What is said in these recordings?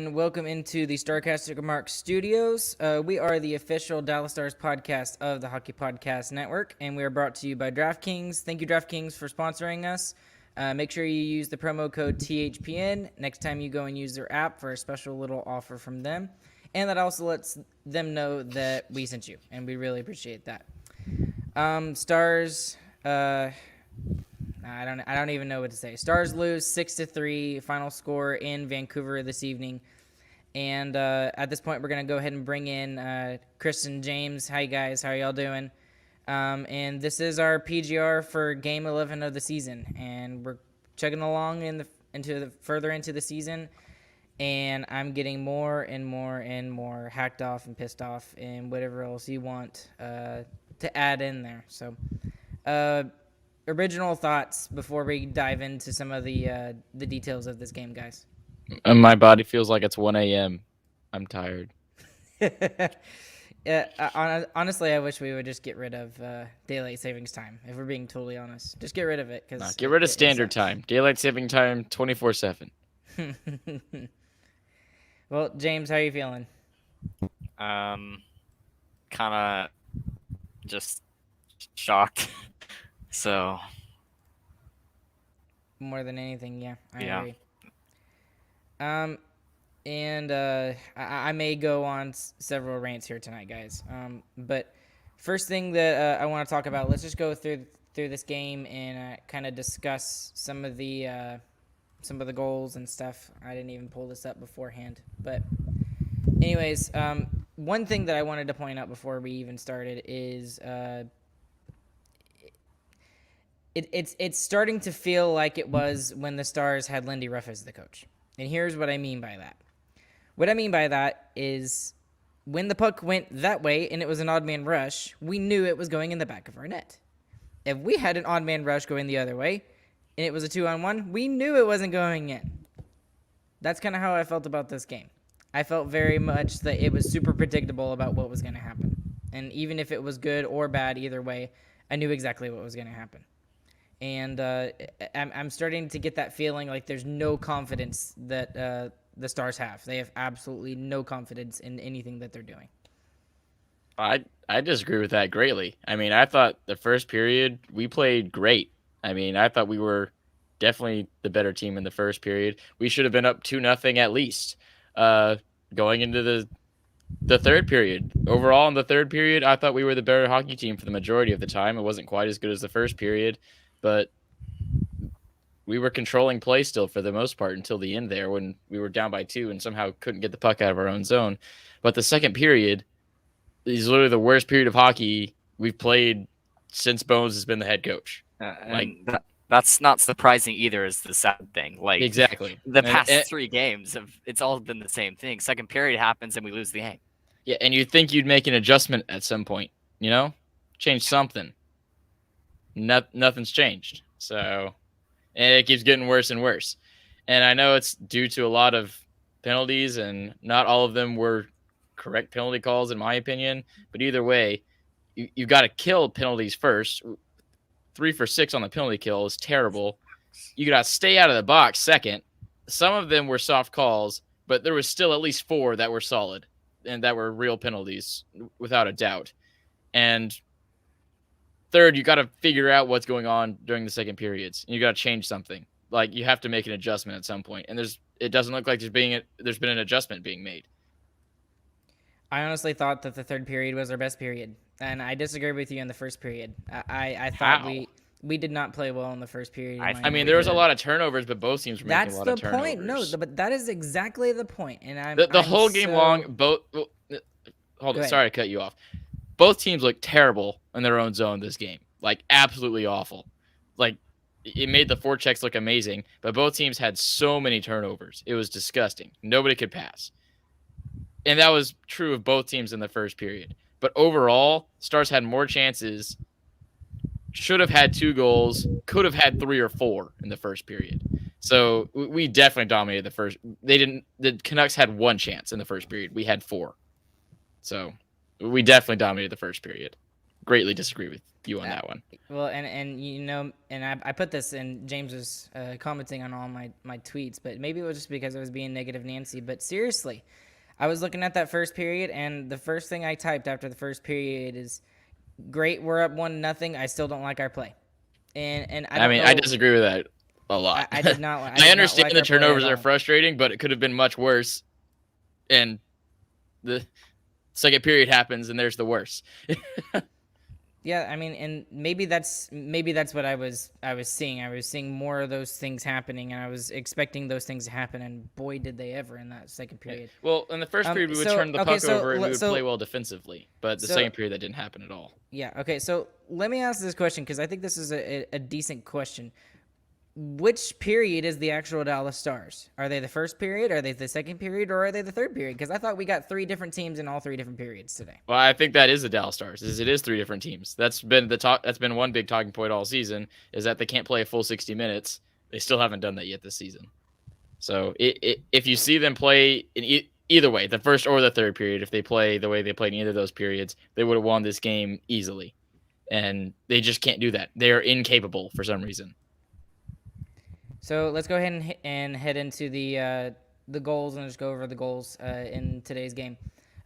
and welcome into the Starcastic Remarks Studios. We are the official Dallas Stars podcast of the Hockey Podcast Network, and we are brought to you by DraftKings. Thank you, DraftKings, for sponsoring us. Make sure you use the promo code THPN next time you go and use their app for a special little offer from them, and that also lets them know that we sent you, and we really appreciate that. Stars. I don't even know what to say. Stars lose 6-3, final score in Vancouver this evening. And at this point, we're going to go ahead and bring in Chris and James. Hi, guys. How are y'all doing? And this is our PGR for Game 11 of the season. And we're chugging along further into the season. And I'm getting more and more and more hacked off and pissed off and whatever else you want to add in there. So, original thoughts before we dive into some of the details of this game, guys. My body feels like it's 1 a.m. I'm tired. Honestly, I wish we would just get rid of daylight savings time, if we're being totally honest. Just get rid of it. Get rid of standard time. Daylight saving time 24/7. Well, James, how are you feeling? Kind of just shocked. So, more than anything, yeah, I agree. I may go on several rants here tonight, guys. But first thing that I want to talk about, let's just go through this game and kind of discuss some of the goals and stuff. I didn't even pull this up beforehand, but anyways, one thing that I wanted to point out before we even started is. It's starting to feel like it was when the Stars had Lindy Ruff as the coach. And here's what I mean by that. What I mean by that is when the puck went that way and it was an odd man rush, we knew it was going in the back of our net. If we had an odd man rush going the other way and it was a 2-on-1, we knew it wasn't going in. That's kind of how I felt about this game. I felt very much that it was super predictable about what was going to happen. And even if it was good or bad, either way, I knew exactly what was going to happen. And I'm starting to get that feeling like there's no confidence that the Stars have. They have absolutely no confidence in anything that they're doing. I disagree with that greatly. I mean, I thought the first period we played great. I mean, I thought we were definitely the better team in the first period. We should have been up 2-0 at least going into the third period. Overall, in the third period, I thought we were the better hockey team for the majority of the time. It wasn't quite as good as the first period. But we were controlling play still for the most part until the end there when we were down by 2 and somehow couldn't get the puck out of our own zone. But the second period is literally the worst period of hockey we've played since Bones has been the head coach. That's not surprising either, is the sad thing. Like, exactly. The past 3 games, it's all been the same thing. Second period happens and we lose the game. Yeah, and you'd think you'd make an adjustment at some point, change something. Nothing's changed. So, and it keeps getting worse and worse. And I know it's due to a lot of penalties, and not all of them were correct penalty calls, in my opinion. But either way, you got to kill penalties first. 3 for 6 on the penalty kill is terrible. You got to stay out of the box second. Some of them were soft calls, but there was still at least 4 that were solid and that were real penalties, without a doubt. And third, you got to figure out what's going on during the second periods. And you got to change something. Like, you have to make an adjustment at some point. And it doesn't look like there's been an adjustment being made. I honestly thought that the third period was our best period. And I disagree with you in the first period. I thought we did not play well in the first period. I mean, there was a lot of turnovers, but both teams were making a lot of turnovers. That's the point. No, but that is exactly the point. And I'm whole game long, both... Hold on, sorry to cut you off. Both teams looked terrible in their own zone this game. Like, absolutely awful. Like, it made the forechecks look amazing, but both teams had so many turnovers. It was disgusting. Nobody could pass. And that was true of both teams in the first period. But overall, Stars had more chances, should have had 2 goals, could have had 3 or 4 in the first period. So we definitely dominated the first. The Canucks had 1 chance in the first period. We had 4. So we definitely dominated the first period. greatly disagree with you on that one. Well, and I put this in. James was commenting on all my tweets, but maybe it was just because I was being negative Nancy. But seriously, I was looking at that first period, and the first thing I typed after the first period is, "Great, we're up 1-0. I still don't like our play." And I don't know, I disagree with that a lot. I did not. I understand like the our play at turnovers are all. frustrating, but it could have been much worse. And the second period happens, and there's the worse. Yeah, I mean, and maybe that's what I was seeing. I was seeing more of those things happening, and I was expecting those things to happen. And boy, did they ever in that second period. Well, in the first period, we would turn the puck over and we would play well defensively. But the second period, that didn't happen at all. Yeah. Okay. So let me ask this question because I think this is a decent question. Which period is the actual Dallas Stars? Are they the first period? Are they the second period? Or are they the third period? Because I thought we got 3 different teams in all 3 different periods today. Well, I think that is the Dallas Stars. It is 3 different teams. That's been That's been one big talking point all season, is that they can't play a full 60 minutes. They still haven't done that yet this season. So if you see them play in either way, the first or the third period, if they play the way they played in either of those periods, they would have won this game easily. And they just can't do that. They are incapable for some reason. So let's go ahead and head into the goals and just go over the goals in today's game.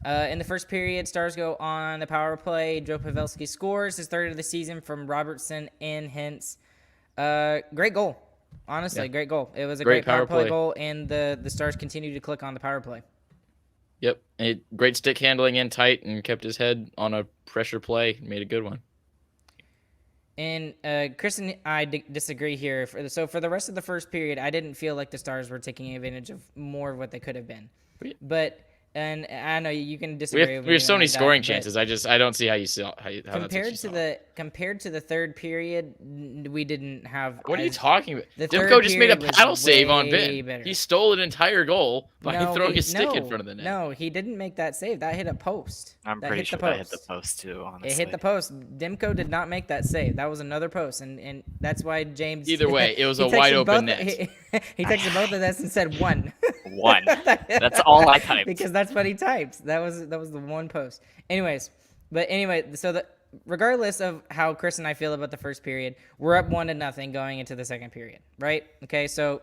In the first period, Stars go on the power play. Joe Pavelski scores his 3rd of the season from Robertson and Hintz. Great goal. Honestly, great goal. It was a great power play goal, and the Stars continue to click on the power play. Yep. Great stick handling in tight and kept his head on a pressure play. Made a good one. And Chris and I disagree here. So for the rest of the first period, I didn't feel like the Stars were taking advantage of more of what they could have been. But and I know you can disagree. We have so many scoring chances. I don't see how you see how compared to the third period, we didn't have. What are you talking about? Demko just made a paddle save on Ben. Better. He stole an entire goal by throwing his stick in front of the net. No, he didn't make that save. That hit a post. I'm pretty sure that hit the post too. Honestly, it hit the post. Demko did not make that save. That was another post, and that's why James. Either way, it was a wide open net. He texted both of us and said 1. 1. That's all I typed. Because that's what he typed. That was the one post. Anyway, so regardless of how Chris and I feel about the first period, we're up 1-0 going into the second period, right? Okay, so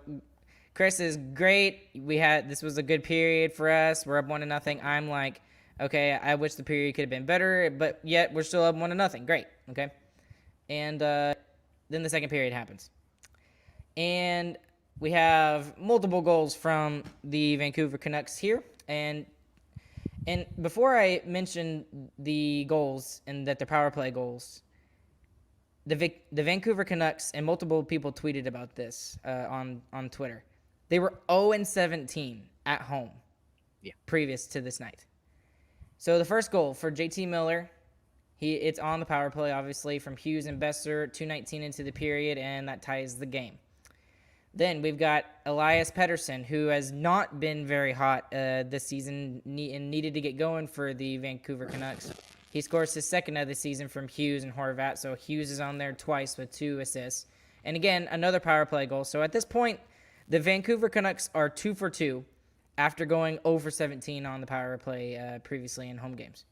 Chris is great. This was a good period for us. We're up 1-0. I'm like, okay, I wish the period could have been better, but yet we're still up 1-0. Great, okay. And then the second period happens, and we have multiple goals from the Vancouver Canucks here, and before I mention the goals and that they're power play goals, the Vancouver Canucks, and multiple people tweeted about this on Twitter. They were 0-17 at home previous to this night. So the first goal for JT Miller, it's on the power play, obviously, from Hughes and Besser, 2:19 into the period, and that ties the game. Then we've got Elias Pettersson, who has not been very hot this season and needed to get going for the Vancouver Canucks. He scores his 2nd of the season from Hughes and Horvat, so Hughes is on there twice with 2 assists. And again, another power play goal. So at this point, the Vancouver Canucks are 2 for 2 after going 0 for 17 on the power play previously in home games.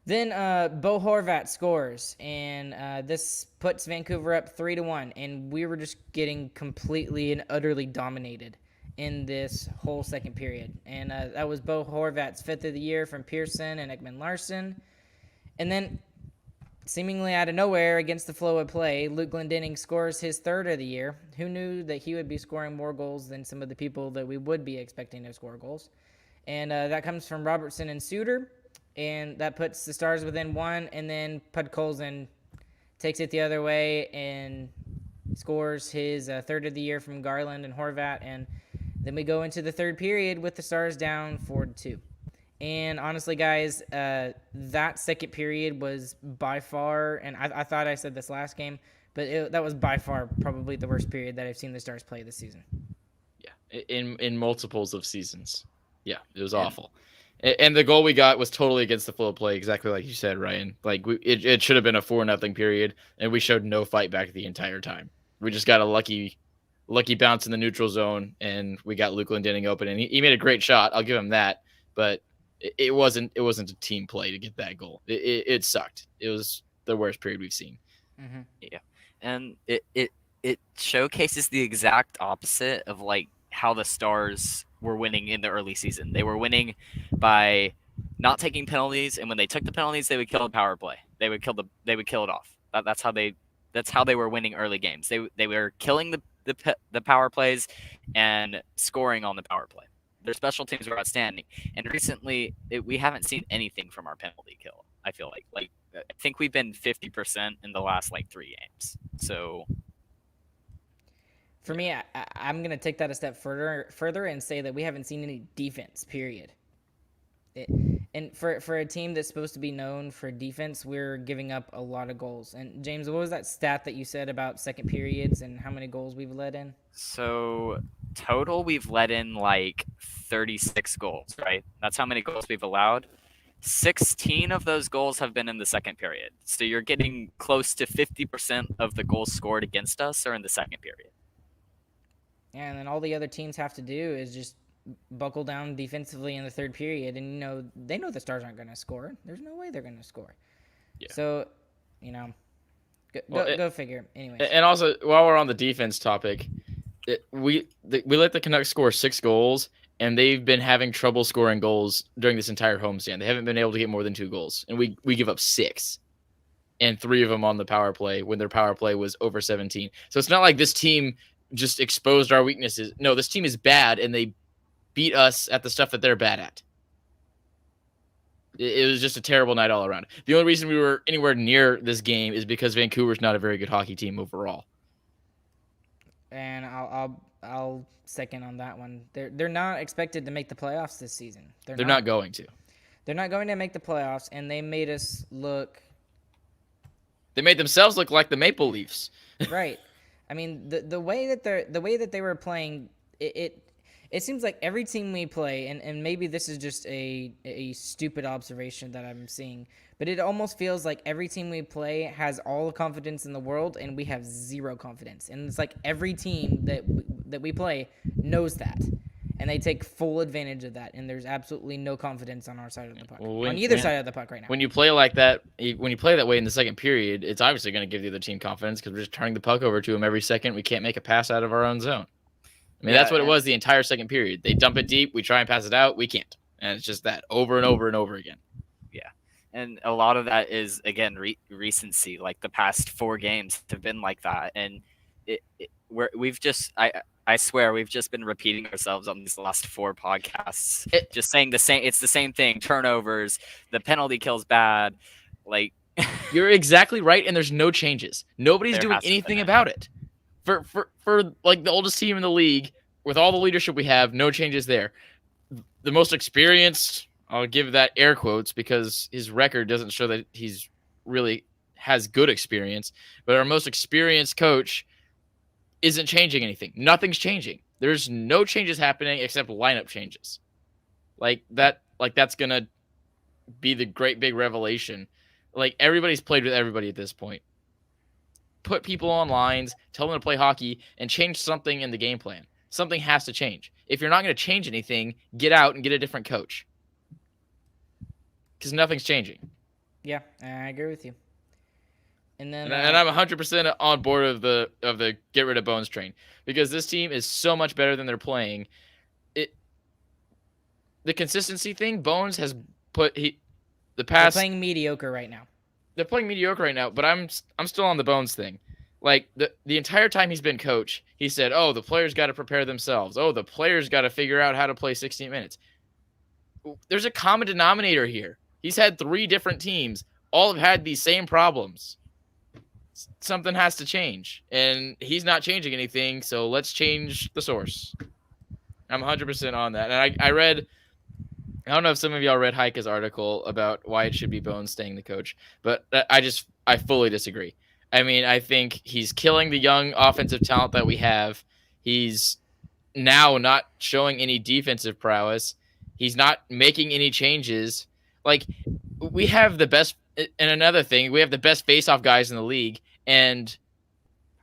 Then Bo Horvat scores, and this puts Vancouver up 3-1, and we were just getting completely and utterly dominated in this whole second period. And that was Bo Horvat's 5th of the year from Pearson and Ekman-Larsson. And then, seemingly out of nowhere, against the flow of play, Luke Glendening scores his 3rd of the year. Who knew that he would be scoring more goals than some of the people that we would be expecting to score goals? And that comes from Robertson and Suter. And that puts the Stars within 1, and then Podkolzin takes it the other way and scores his 3rd of the year from Garland and Horvat. And then we go into the third period with the Stars down 4-2. And honestly, guys, that second period was by far, and I thought I said this last game, but that was by far probably the worst period that I've seen the Stars play this season. Yeah, in multiples of seasons. Yeah, it was awful. And the goal we got was totally against the flow of play, exactly like you said, Ryan. Like it should have been a 4-0 period, and we showed no fight back the entire time. We just got a lucky bounce in the neutral zone, and we got Luke Glendening open, and he made a great shot. I'll give him that, but It wasn't a team play to get that goal. It sucked. It was the worst period we've seen. Mm-hmm. Yeah, and it showcases the exact opposite of like how the Stars were winning in the early season. They were winning by not taking penalties, and when they took the penalties, they would kill the power play. They would kill it off. That's how they were winning early games. They were killing the power plays and scoring on the power play. Their special teams were outstanding, and recently we haven't seen anything from our penalty kill. I feel like I think we've been 50% in the last like 3 games. So For me, I'm going to take that a step further and say that we haven't seen any defense, period. And for a team that's supposed to be known for defense, we're giving up a lot of goals. And James, what was that stat that you said about second periods and how many goals we've let in? So total, we've let in like 36 goals, right? That's how many goals we've allowed. 16 of those goals have been in the second period. So you're getting close to 50% of the goals scored against us are in the second period. Yeah, and then all the other teams have to do is just buckle down defensively in the third period, and they know the Stars aren't going to score. There's no way they're going to score. Yeah. So, go figure. Anyways. And also, while we're on the defense topic, we let the Canucks score 6 goals, and they've been having trouble scoring goals during this entire homestand. They haven't been able to get more than 2 goals, and we give up 6, and 3 of them on the power play when their power play was over 17. So it's not like this team just exposed our weaknesses. No, this team is bad, and they beat us at the stuff that they're bad at. It was just a terrible night all around. The only reason we were anywhere near this game is because Vancouver's not a very good hockey team overall. And I'll second on that one. They're not expected to make the playoffs this season. They're not going to. They're not going to make the playoffs, and they made us look. They made themselves look like the Maple Leafs. Right. I mean, the way that they were playing, it seems like every team we play, and maybe this is just a stupid observation that I'm seeing, but it almost feels like every team we play has all the confidence in the world, and we have zero confidence. And it's like every team that we play knows that, and they take full advantage of that. And there's absolutely no confidence on our side of the puck, on either side of the puck right now. When you play like that, when you play that way in the second period, it's obviously going to give the other team confidence because we're just turning the puck over to them every second. We can't make a pass out of our own zone. I mean, that's what it was the entire second period. They dump it deep. We try and pass it out. We can't. And it's just that over and over and over again. Yeah. And a lot of that is, again, recency. Like the past 4 games have been like that. And I swear we've just been repeating ourselves on these last 4 podcasts. Just saying the same. It's the same thing. Turnovers. The penalty kill's bad. Like you're exactly right. And there's no changes. Nobody's doing anything about it. For like the oldest team in the league, with all the leadership we have, no changes there. The most experienced, I'll give that air quotes because his record doesn't show that he's really has good experience, but our most experienced coach isn't changing anything. Nothing's changing. There's no changes happening except lineup changes. That's going to be the great big revelation. Like everybody's played with everybody at this point. Put people on lines, tell them to play hockey, and change something in the game plan. Something has to change. If you're not going to change anything, get out and get a different coach. Because nothing's changing. Yeah, I agree with you. And then, and I'm 100% on board of the get rid of Bones train because this team is so much better than they're playing. The consistency thing, Bones has put the past. They're playing mediocre right now. They're playing mediocre right now, but I'm still on the Bones thing. Like the entire time he's been coach, he said, "Oh, the players got to prepare themselves. Oh, the players got to figure out how to play 16 minutes." There's a common denominator here. He's had 3 different teams. All have had these same problems. Something has to change, and he's not changing anything. So let's change the source. I'm 100% on that. And I read. I don't know if some of y'all read Heike's article about why it should be Bones staying the coach, but I fully disagree. I mean, I think he's killing the young offensive talent that we have. He's now not showing any defensive prowess. He's not making any changes. Like, we have the best, and another thing, we have the best face-off guys in the league, and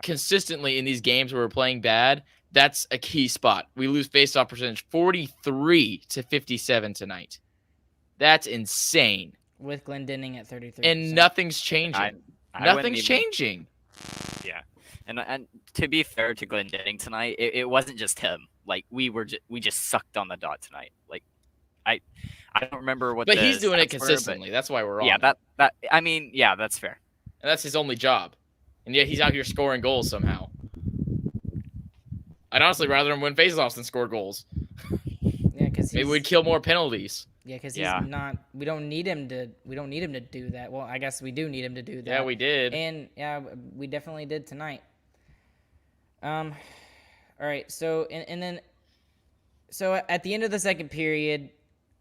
consistently in these games where we're playing bad, that's a key spot. We lose face-off percentage 43 to 57 tonight. That's insane. with Glendening at 33%. And nothing's changing. I wouldn't Nothing's even. changing. Yeah, and to be fair to Glendening tonight, it wasn't just him. Like we just sucked on the dot tonight. Like I don't remember what. But the he's doing it stats were, consistently. That's why we're on. yeah, that I mean, yeah, that's fair. And that's his only job. And yet he's out here scoring goals somehow. I'd honestly rather him win faceoffs than score goals. Yeah, because Maybe we'd kill more penalties. Yeah, because Yeah. he's not. We don't need him to. We don't need him to do that. Well, I guess we do need him to do that. Yeah, we did. And yeah, we definitely did tonight. All right. So and then, so at the end of the second period,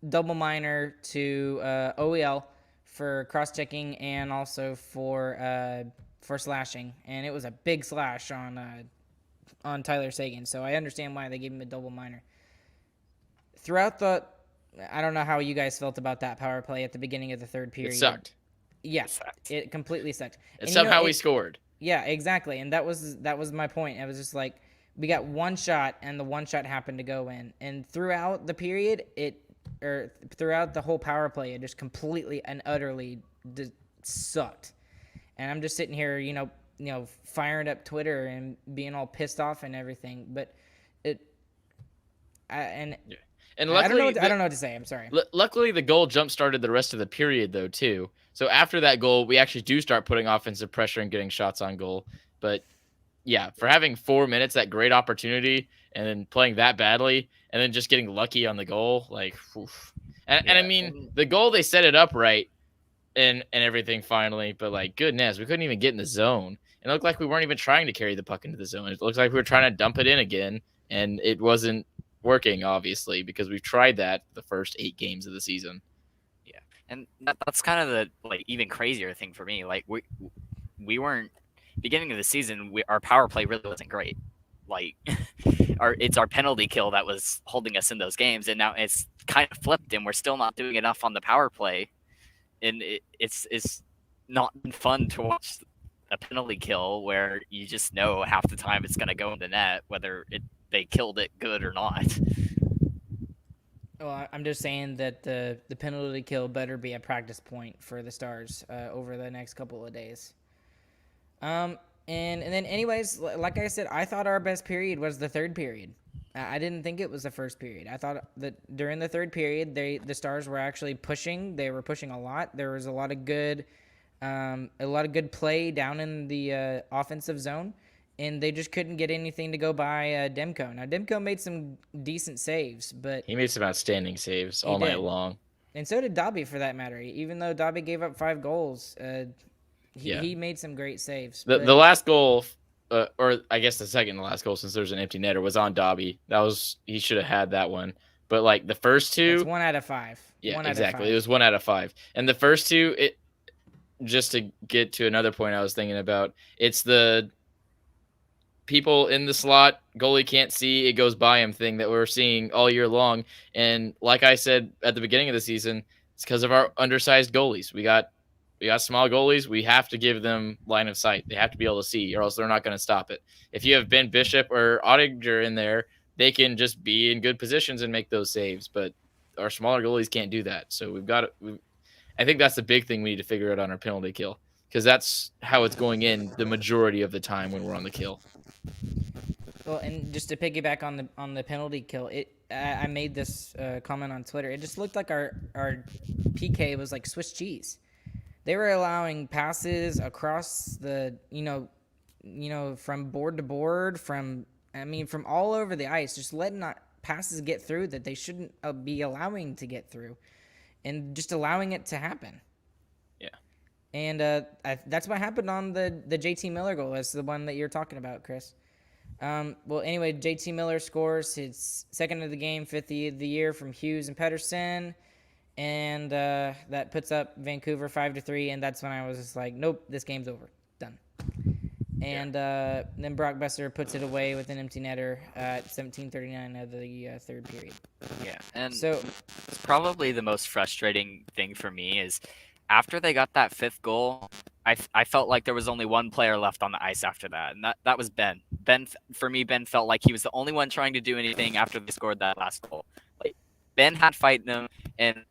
double minor to OEL for cross checking and also for slashing, and it was a big slash on Tyler Sagan. So I understand why they gave him a double minor. Throughout the, I don't know how you guys felt about that power play at the beginning of the third period. It sucked. Yeah, It sucked. it completely sucked. And And somehow we scored. Yeah, exactly. And that was my point. It was just like we got one shot, and the one shot happened to go in. And throughout the period, throughout the whole power play, it just completely and utterly sucked. And I'm just sitting here, firing up Twitter and being all pissed off and everything. But And I luckily, don't know what to say. I'm sorry. Luckily, the goal jump-started the rest of the period, though, too. So after that goal, we actually do start putting offensive pressure and getting shots on goal. But, yeah, for having 4 minutes, that great opportunity, and then playing that badly, and then just getting lucky on the goal, like, oof. And I mean, the goal, they set it up right and everything finally, but, like, goodness, we couldn't even get in the zone. It looked like we weren't even trying to carry the puck into the zone. It looked like we were trying to dump it in again, and it wasn't working, obviously, because we've tried that the first 8 games of the season. Yeah, and that's kind of the even crazier thing for me. Like we weren't beginning of the season. Our power play really wasn't great. Like it's our penalty kill that was holding us in those games, and now it's kind of flipped, and we're still not doing enough on the power play. And it's not been fun to watch a penalty kill where you just know half the time it's going to go in the net, whether they killed it good or not. Well, I'm just saying that the penalty kill better be a practice point for the Stars over the next couple of days. And then anyways, like I said, I thought our best period was the third period. I didn't think it was the first period. I thought that during the third period, the Stars were actually pushing. They were pushing a lot. There was a lot of good play down in the offensive zone, and they just couldn't get anything to go by Demko. Now, Demko made some decent saves, but He made some outstanding saves all night long. And so did Dobby, for that matter. Even though Dobby gave up 5 goals, he made some great saves. The last goal, or I guess the second to last goal, since there's an empty netter, was on Dobby. He should have had that one. But like the first two, it's 1 out of 5. Yeah, exactly. It was 1 out of 5. And the first two, just to get to another point I was thinking about, it's the people in the slot, goalie can't see, it goes by him thing that we're seeing all year long. And like I said at the beginning of the season, it's because of our undersized goalies. We got small goalies. We have to give them line of sight. They have to be able to see, or else they're not going to stop it. If you have Ben Bishop or Ottinger in there, they can just be in good positions and make those saves. But our smaller goalies can't do that. So I think that's the big thing we need to figure out on our penalty kill, because that's how it's going in the majority of the time when we're on the kill. Well, and just to piggyback on the penalty kill, I made this comment on Twitter. It just looked like our PK was like Swiss cheese. They were allowing passes across the from board to board, from all over the ice, just letting passes get through that they shouldn't be allowing to get through, and just allowing it to happen. Yeah. And that's what happened on the JT Miller goal. That's the one that you're talking about, Chris. Well, anyway, JT Miller scores his second of the game, 5th of the year from Hughes and Pettersson. And that puts up Vancouver 5-3, and that's when I was just like, nope, this game's over. Done. And then Brock Besser puts it away with an empty netter at 17:39 of the third period. Yeah, and so it's probably the most frustrating thing for me is after they got that 5th goal, I felt like there was only one player left on the ice after that, and that was Ben. Ben felt like he was the only one trying to do anything after they scored that last goal. Like Ben had fight in him, and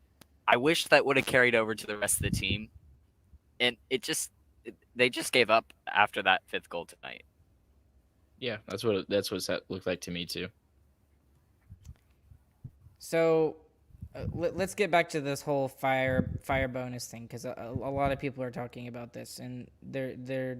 I wish that would have carried over to the rest of the team, and they just gave up after that 5th goal tonight. Yeah, that's what it looked like to me too. So let's get back to this whole fire bonus thing, because a lot of people are talking about this, and they're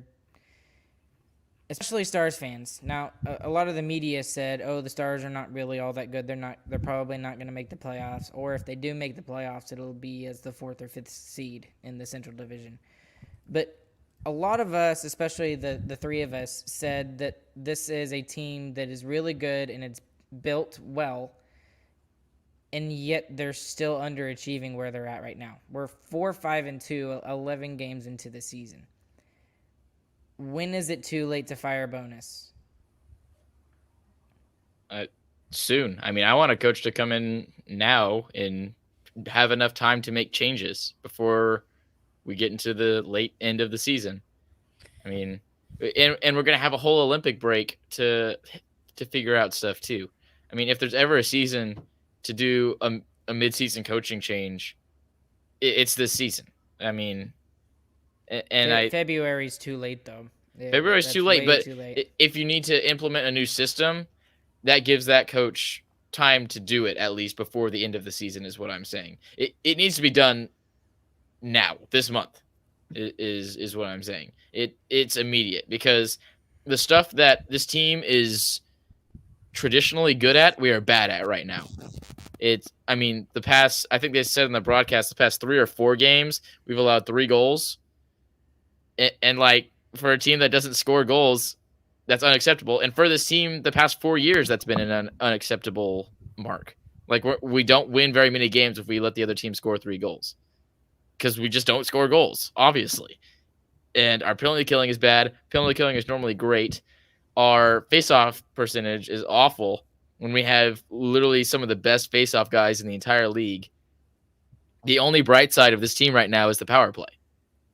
especially Stars fans. Now, a lot of the media said, "Oh, the Stars are not really all that good. They're probably not going to make the playoffs, or if they do make the playoffs, it'll be as the 4th or 5th seed in the Central Division." But a lot of us, especially the three of us, said that this is a team that is really good and it's built well, and yet they're still underachieving where they're at right now. We're 4-5-2, 11 games into the season. When is it too late to fire bonus? Soon. I mean, I want a coach to come in now and have enough time to make changes before we get into the late end of the season. I mean, and we're gonna have a whole Olympic break to figure out stuff too. I mean, if there's ever a season to do a mid-season coaching change, it's this season. I mean, and February's too late though. February's too late, but too late. If you need to implement a new system, that gives that coach time to do it at least before the end of the season is what I'm saying. It needs to be done now, this month is what I'm saying. It's immediate, because the stuff that this team is traditionally good at, we are bad at right now. I think they said in the broadcast, the past 3 or 4 games, we've allowed 3 goals. And like, for a team that doesn't score goals, that's unacceptable. And for this team, the past 4 years, that's been an unacceptable mark. Like, we don't win very many games if we let the other team score 3 goals, because we just don't score goals, obviously. And our penalty killing is bad. Penalty killing is normally great. Our face-off percentage is awful when we have literally some of the best face-off guys in the entire league. The only bright side of this team right now is the power play.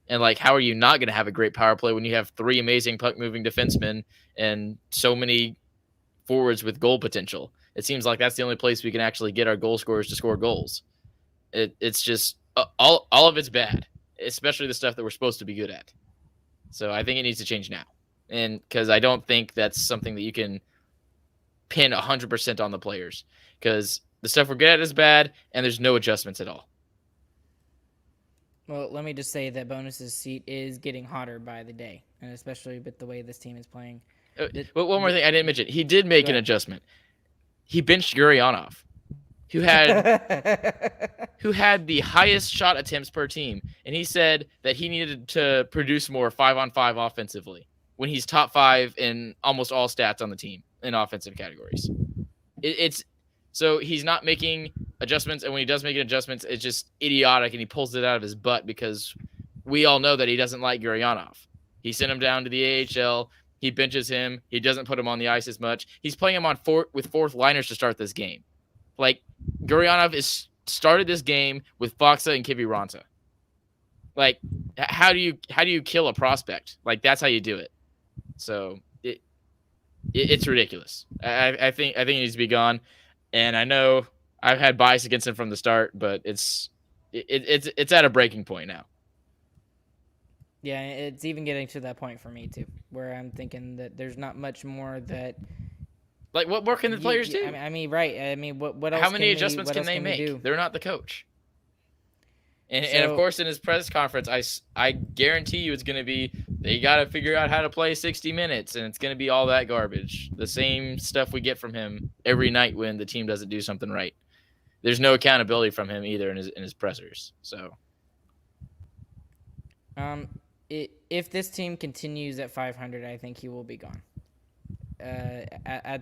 And, like, how are you not going to have a great power play when you have 3 amazing puck-moving defensemen and so many forwards with goal potential? It seems like that's the only place we can actually get our goal scorers to score goals. It's just all of it's bad, especially the stuff that we're supposed to be good at. So I think it needs to change now. And because I don't think that's something that you can pin 100% on the players, because the stuff we're good at is bad and there's no adjustments at all. Well, let me just say that Bonus's seat is getting hotter by the day, and especially with the way this team is playing. But one more thing I didn't mention. He did make an adjustment. He benched Gurionov, who had the highest shot attempts per team, and he said that he needed to produce more 5-on-5 offensively when he's top 5 in almost all stats on the team in offensive categories. So he's not making adjustments, and when he does make adjustments, it's just idiotic, and he pulls it out of his butt, because we all know that he doesn't like Gurionov. He sent him down to the AHL. He benches him. He doesn't put him on the ice as much. He's playing him on with 4th liners to start this game. Like, Gurionov started this game with Faksa and Kiviranta. Like, how do you kill a prospect? Like, that's how you do it. So it's ridiculous. I think it needs to be gone. And I know I've had bias against him from the start, but it's at a breaking point now. Yeah, it's even getting to that point for me too, where I'm thinking that there's not much more that. Like, what more can the players do? I mean, right? I mean, what else? How many adjustments can they make? Do? They're not the coach. And of course, in his press conference, I guarantee you it's going to be, they got to figure out how to play 60 minutes, and it's going to be all that garbage. The same stuff we get from him every night when the team doesn't do something right. There's no accountability from him either in his pressers. So, if this team continues at 500, I think he will be gone.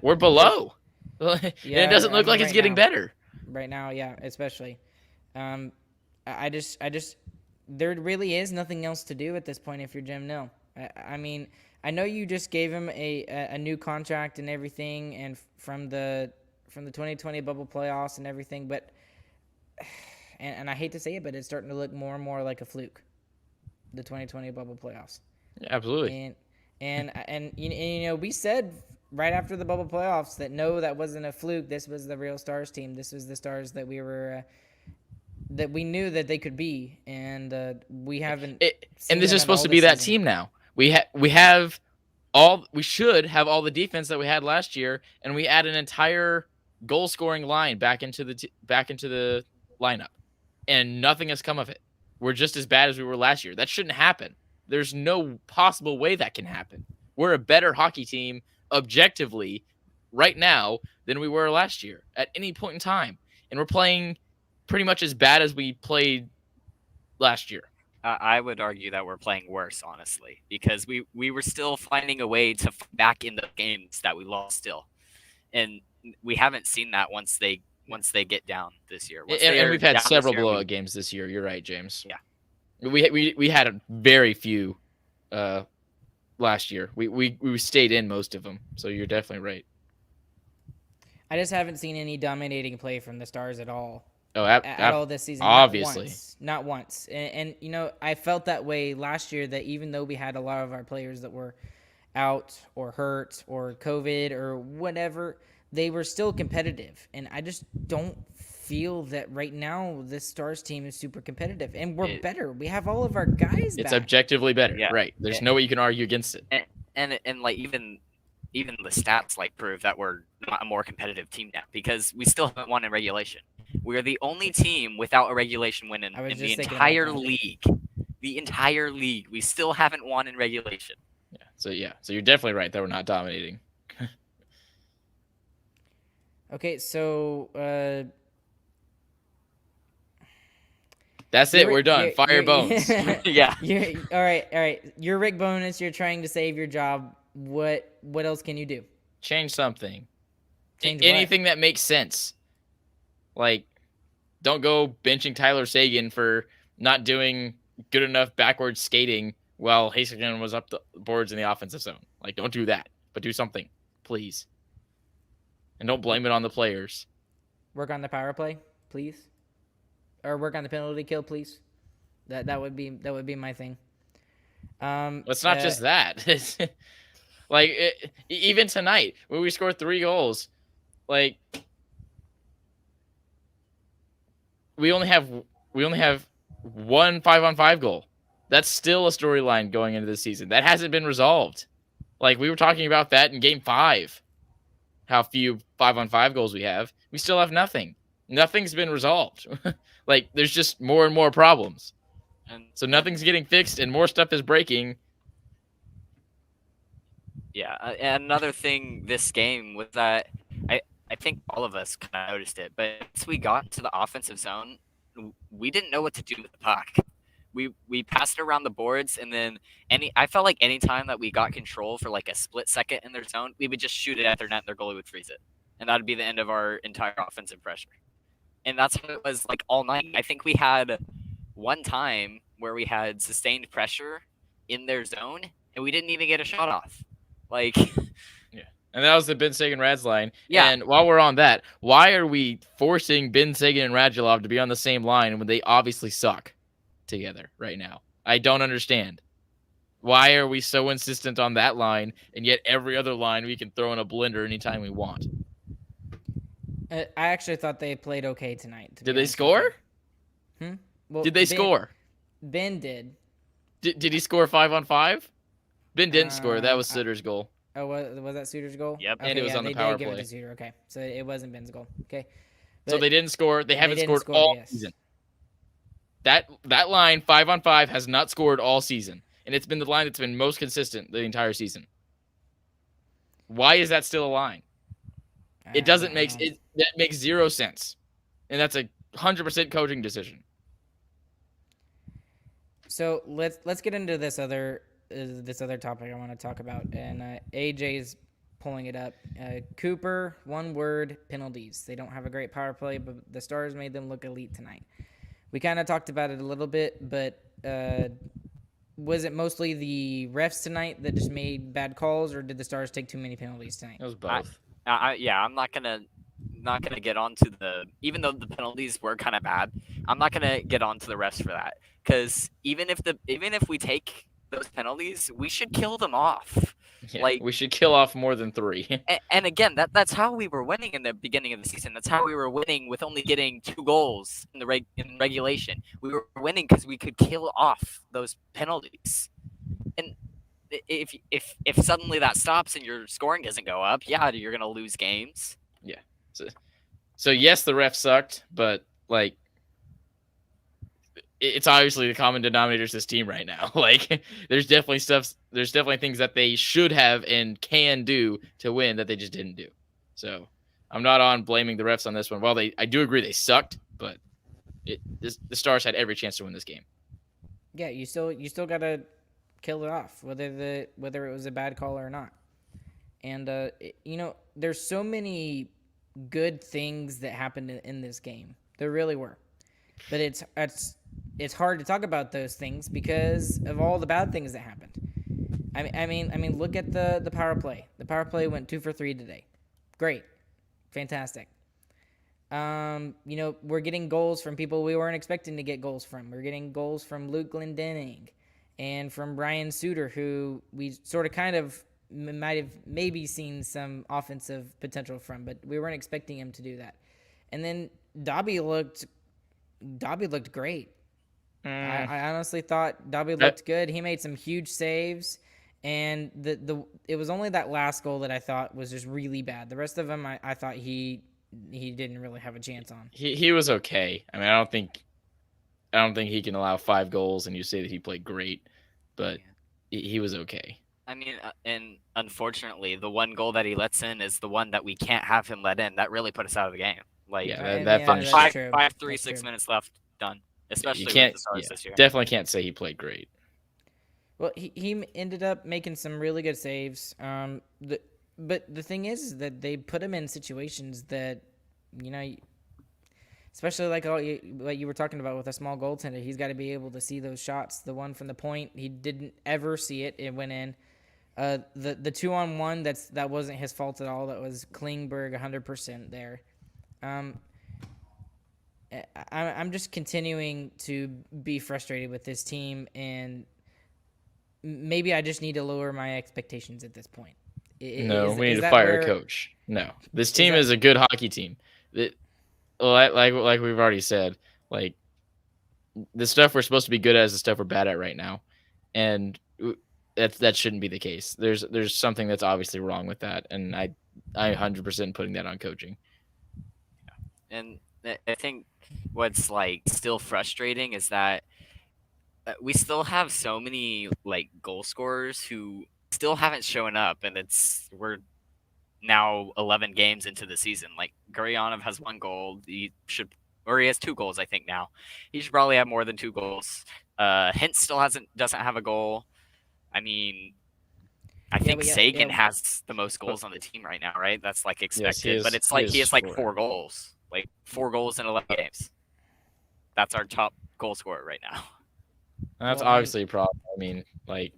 We're below. And it doesn't look like it's getting better. Right now, yeah, especially. I just there really is nothing else to do at this point if you're Jim Nill. I mean, I know you just gave him a new contract and everything, and from the 2020 bubble playoffs and everything, but and I hate to say it, but it's starting to look more and more like a fluke. The 2020 bubble playoffs. Yeah, absolutely. And you know, we said right after the bubble playoffs that no, that wasn't a fluke. This was the real Stars team. This was the Stars that we were that we knew that they could be, and we haven't seen And this them is at supposed all to be this that season. team now. We should have all the defense that we had last year, and we add an entire goal scoring line back into the lineup, and nothing has come of it. We're just as bad as we were last year. That shouldn't happen. There's no possible way that can happen. We're a better hockey team objectively right now than we were last year at any point in time, and we're playing pretty much as bad as we played last year. I would argue that we're playing worse, honestly, because we were still finding a way to back in the games that we lost still, and we haven't seen that once they get down this year. And we've had several blowout games this year. You're right, James. Yeah, we had a very few last year. We stayed in most of them, so you're definitely right. I just haven't seen any dominating play from the Stars at all. Oh, at all this season. Obviously. Not once. And, I felt that way last year, that even though we had a lot of our players that were out or hurt or COVID or whatever, they were still competitive. And I just don't feel that right now this Stars team is super competitive. And we're better. We have all of our guys It's back. objectively better. Yeah. Right. There's no way you can argue against it. And like even the stats like prove that we're not a more competitive team now, because we still haven't won in regulation. We're the only team without a regulation win in the entire league. The entire league. We still haven't won in regulation. So you're definitely right that we're not dominating. Okay, so that's it. We're done. Fire Bones. Yeah. All right. You're Rick Bones. You're trying to save your job. What else can you do? Change something. Change anything that makes sense. Like, don't go benching Tyler Sagan for not doing good enough backwards skating while Haseken was up the boards in the offensive zone. Like, don't do that, but do something, please. And don't blame it on the players. Work on the power play, please. Or work on the penalty kill, please. That would be my thing. It's not just that. Even tonight when we scored 3 goals, like we only have one 5-on-5 goal. That's still a storyline going into the season. That hasn't been resolved. Like, we were talking about that in Game 5, how few 5-on-5 goals we have. We still have nothing. Nothing's been resolved. Like, there's just more and more problems. And so nothing's getting fixed and more stuff is breaking. Yeah, and another thing this game was that I think all of us kind of noticed it, but once we got to the offensive zone, we didn't know what to do with the puck. We passed it around the boards, and then I felt like any time that we got control for like a split second in their zone, we would just shoot it at their net and their goalie would freeze it. And that would be the end of our entire offensive pressure. And that's how it was like all night. I think we had one time where we had sustained pressure in their zone, and we didn't even get a shot off. Like, yeah. And that was the Ben Sagan Rads line. Yeah. And while we're on that, why are we forcing Ben Sagan and Radulov to be on the same line when they obviously suck together right now? I don't understand. Why are we so insistent on that line, and yet every other line we can throw in a blender anytime we want? I actually thought they played okay tonight. Did they score? Well, did they score? Ben did. Did he score 5-on-5? Ben didn't score. That was Sutter's goal. Oh, was that Suter's goal? Yep. Okay, and it was on the power play. Give it to Suter. Okay, so it wasn't Ben's goal. Okay. So they didn't score. They haven't scored all season. That line 5-on-5 has not scored all season, and it's been the line that's been most consistent the entire season. Why is that still a line? It doesn't make it. That makes zero sense, and that's a 100% coaching decision. So let's get into this other topic I want to talk about, and AJ's pulling it up. Cooper, one word, penalties. They don't have a great power play, but the Stars made them look elite tonight. We kind of talked about it a little bit, but was it mostly the refs tonight that just made bad calls, or did the Stars take too many penalties tonight? It was both. I'm not gonna get onto even though the penalties were kind of bad, I'm not gonna get onto the refs for that, because even if we take those penalties, we should kill them off. Yeah, Like, we should kill off more than 3. and again, that's how we were winning in the beginning of the season. That's how we were winning with only getting 2 goals in regulation. We were winning because we could kill off those penalties. And if suddenly that stops and your scoring doesn't go up, yeah, you're gonna lose games. Yeah. So yes, the ref sucked, but like it's obviously the common denominator is this team right now. Like there's definitely things that they should have and can do to win that they just didn't do. So I'm not on blaming the refs on this one. Well, I do agree they sucked, but the Stars had every chance to win this game. Yeah, you still gotta kill it off, whether it was a bad call or not. And there's so many good things that happened in this game. There really were, but it's hard to talk about those things because of all the bad things that happened. I mean, look at the power play. The power play went 2 for 3 today. Great, fantastic. We're getting goals from people we weren't expecting to get goals from. We're getting goals from Luke Glendening and from Brian Suter, who we sort of kind of might have maybe seen some offensive potential from, but we weren't expecting him to do that. And then Dobby looked great. I honestly thought Dobby looked good. He made some huge saves, and it was only that last goal that I thought was just really bad. The rest of them, I thought he didn't really have a chance on. He was okay. I mean, I don't think he can allow 5 goals and you say that he played great, but he was okay. I mean, and unfortunately, the one goal that he lets in is the one that we can't have him let in. That really put us out of the game. Like, that that's five, true. 5, 3, That's 6 true. minutes left, done. Especially with the Stars this year. Definitely can't say he played great. Well, he ended up making some really good saves. But the thing is that they put him in situations that, especially like what you were talking about with a small goaltender, he's got to be able to see those shots. The one from the point, he didn't ever see it. It went in. The 2-on-1, that wasn't his fault at all. That was Klingberg 100% there. I'm just continuing to be frustrated with this team, and maybe I just need to lower my expectations at this point. We need to fire a coach. No, this team is a good hockey team. Like we've already said, like the stuff we're supposed to be good at is the stuff we're bad at right now, and that shouldn't be the case. There's something that's obviously wrong with that, and I 100% putting that on coaching. And I think what's like still frustrating is that we still have so many like goal scorers who still haven't shown up, and we're now 11 games into the season. Like Guryanov has 1 goal. He has 2 goals, I think now. He should probably have more than 2 goals. Hintz still doesn't have a goal. I mean, I think Sagan has the most goals on the team right now, right? That's like expected, yes, but it's like he has like 4 goals, like 4 goals in 11 games. That's our top goal scorer right now. And that's obviously a problem. I mean, like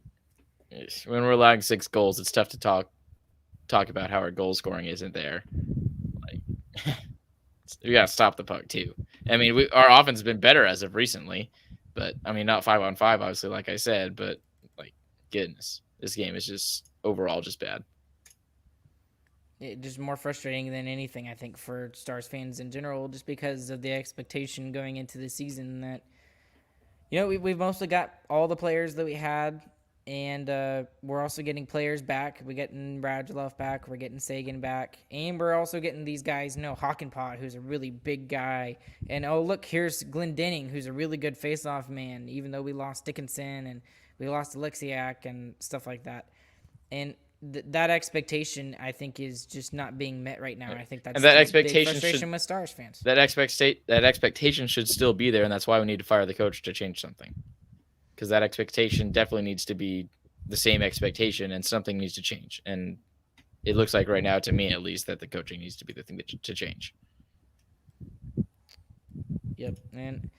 when we're allowing 6 goals, it's tough to talk about how our goal scoring isn't there. Like we gotta stop the puck too. I mean, our offense has been better as of recently, but I mean, not 5-on-5, obviously, like I said, but like goodness, this game is just overall just bad. Just more frustrating than anything, I think, for Stars fans in general, just because of the expectation going into the season that, we've mostly got all the players that we had, and we're also getting players back. We're getting Radulov back. We're getting Sagan back. And we're also getting these guys, Hockenpott, who's a really big guy. And, look, here's Glendening, who's a really good face-off man, even though we lost Dickinson and we lost Alexiak and stuff like that. And that expectation, I think, is just not being met right now. And I think that's that expectation big frustration with Stars fans. That expectation should still be there, and that's why we need to fire the coach to change something. Because that expectation definitely needs to be the same expectation, and something needs to change. And it looks like right now, to me at least, that the coaching needs to be the thing to change. Yep, and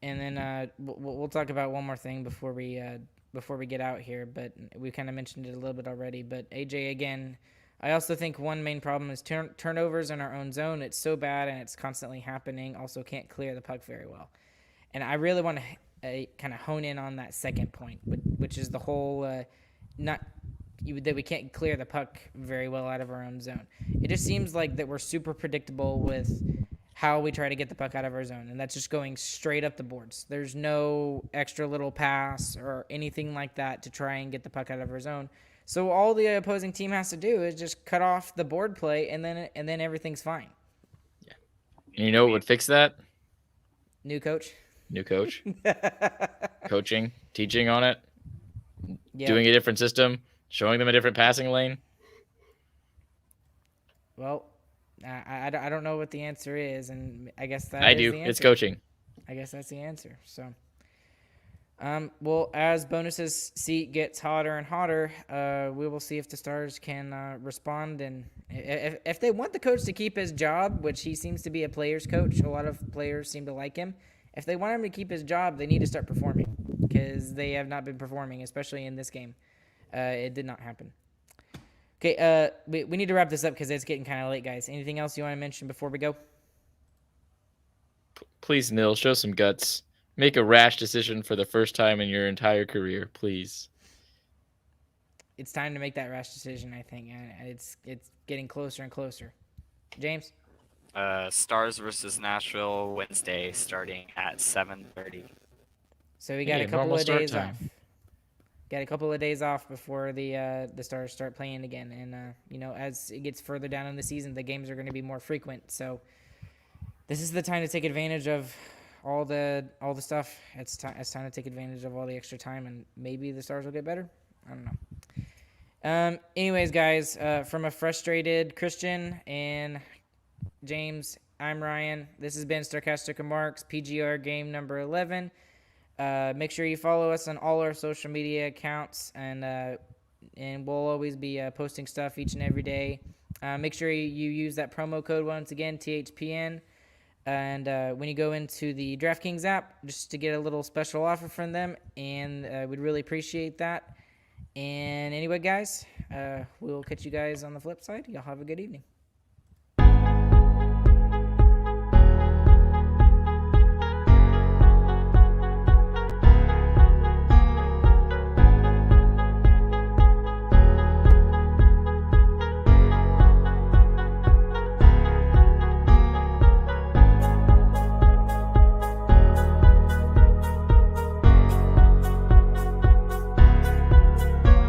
then we'll talk about one more thing before we get out here, but we kind of mentioned it a little bit already. But AJ, again, I also think one main problem is turnovers in our own zone. It's so bad, and it's constantly happening. Also, can't clear the puck very well. And I really want to kind of hone in on that second point, which is the whole that we can't clear the puck very well out of our own zone. It just seems like that we're super predictable with how we try to get the puck out of our zone, and that's just going straight up the boards. There's no extra little pass or anything like that to try and get the puck out of our zone. So all the opposing team has to do is just cut off the board play, and then everything's fine. Yeah. And you know what would fix that? New coach. Coaching, teaching on it, Yeah. doing a different system, showing them a different passing lane. Well, I don't know what the answer is, and I guess that I is do. the answer. It's coaching. I guess that's the answer. So, well, as Bonus's seat gets hotter and hotter, we will see if the Stars can respond, and if they want the coach to keep his job, which he seems to be a player's coach. A lot of players seem to like him. If they want him to keep his job, they need to start performing, because they have not been performing, especially in this game. It did not happen. Okay, we need to wrap this up because it's getting kind of late, guys. Anything else you want to mention before we go? Please, Nil, show some guts. Make a rash decision for the first time in your entire career, please. It's time to make that rash decision, I think, and it's getting closer and closer. James? Stars versus Nashville Wednesday, starting at 7:30. So we got a couple normal of start days time. off. Got a couple of days off before the Stars start playing again, and as it gets further down in the season, the games are going to be more frequent. So this is the time to take advantage of all the stuff. It's time to take advantage of all the extra time, and maybe the Stars will get better. I don't know. Anyways, guys, from a frustrated Christian and James, I'm Ryan. This has been Sarcastic Remarks, PGR game number 11. Make sure you follow us on all our social media accounts, and we'll always be posting stuff each and every day. Make sure you use that promo code once again, THPN. And when you go into the DraftKings app, just to get a little special offer from them, and we'd really appreciate that. And anyway, guys, we'll catch you guys on the flip side. Y'all have a good evening.